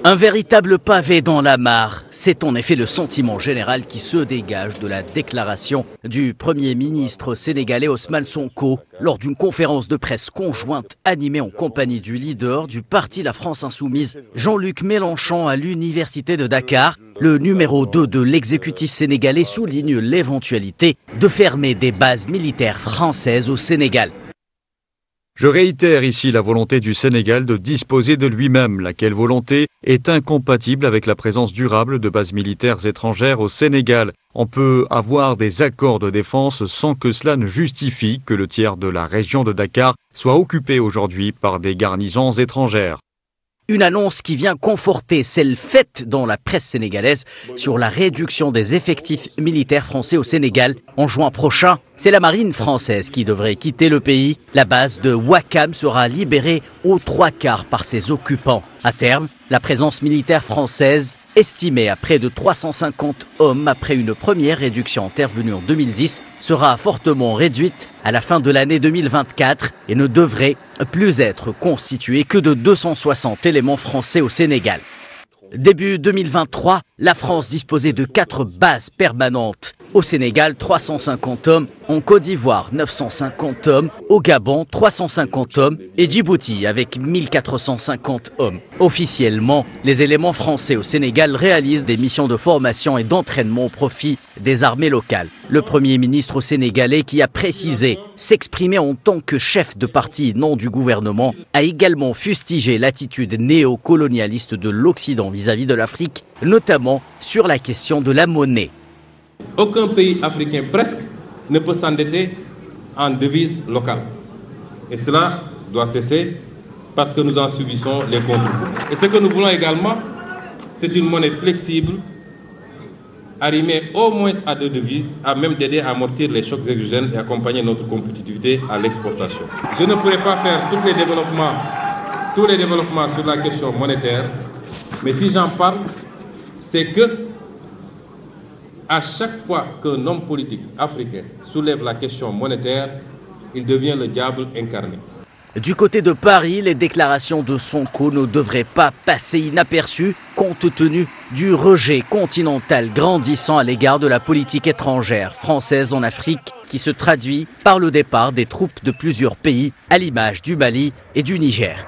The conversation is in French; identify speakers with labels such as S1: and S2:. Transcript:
S1: Un véritable pavé dans la mare, c'est en effet le sentiment général qui se dégage de la déclaration du Premier ministre sénégalais Ousmane Sonko lors d'une conférence de presse conjointe animée en compagnie du leader du parti La France Insoumise, Jean-Luc Mélenchon, à l'université de Dakar. Le numéro 2 de l'exécutif sénégalais souligne l'éventualité de fermer des bases militaires françaises au Sénégal.
S2: Je réitère ici la volonté du Sénégal de disposer de lui-même, laquelle volonté est incompatible avec la présence durable de bases militaires étrangères au Sénégal. On peut avoir des accords de défense sans que cela ne justifie que le tiers de la région de Dakar soit occupé aujourd'hui par des garnisons étrangères.
S1: Une annonce qui vient conforter celle faite dans la presse sénégalaise sur la réduction des effectifs militaires français au Sénégal. En juin prochain, c'est la marine française qui devrait quitter le pays. La base de Ouakam sera libérée aux 3/4 par ses occupants. À terme, la présence militaire française, estimée à près de 350 hommes après une première réduction intervenue en 2010, sera fortement réduite à la fin de l'année 2024 et ne devrait plus être constituée que de 260 éléments français au Sénégal. Début 2023, la France disposait de 4 bases permanentes. Au Sénégal, 350 hommes. En Côte d'Ivoire, 950 hommes. Au Gabon, 350 hommes. Et Djibouti, avec 1450 hommes. Officiellement, les éléments français au Sénégal réalisent des missions de formation et d'entraînement au profit des armées locales. Le Premier ministre sénégalais, qui a précisé s'exprimer en tant que chef de parti non du gouvernement, a également fustigé l'attitude néocolonialiste de l'Occident vis-à-vis de l'Afrique, notamment sur la question de la monnaie.
S3: Aucun pays africain presque ne peut s'endetter en devise locale. Et cela doit cesser parce que nous en subissons les contre-coups. Et ce que nous voulons également, c'est une monnaie flexible, arrimée au moins à 2 devises, à même d'aider à amortir les chocs exogènes et accompagner notre compétitivité à l'exportation. Je ne pourrais pas faire tous les développements sur la question monétaire, mais si j'en parle, c'est que à chaque fois qu'un homme politique africain soulève la question monétaire, il devient le diable incarné.
S1: Du côté de Paris, les déclarations de Sonko ne devraient pas passer inaperçues compte tenu du rejet continental grandissant à l'égard de la politique étrangère française en Afrique qui se traduit par le départ des troupes de plusieurs pays à l'image du Mali et du Niger.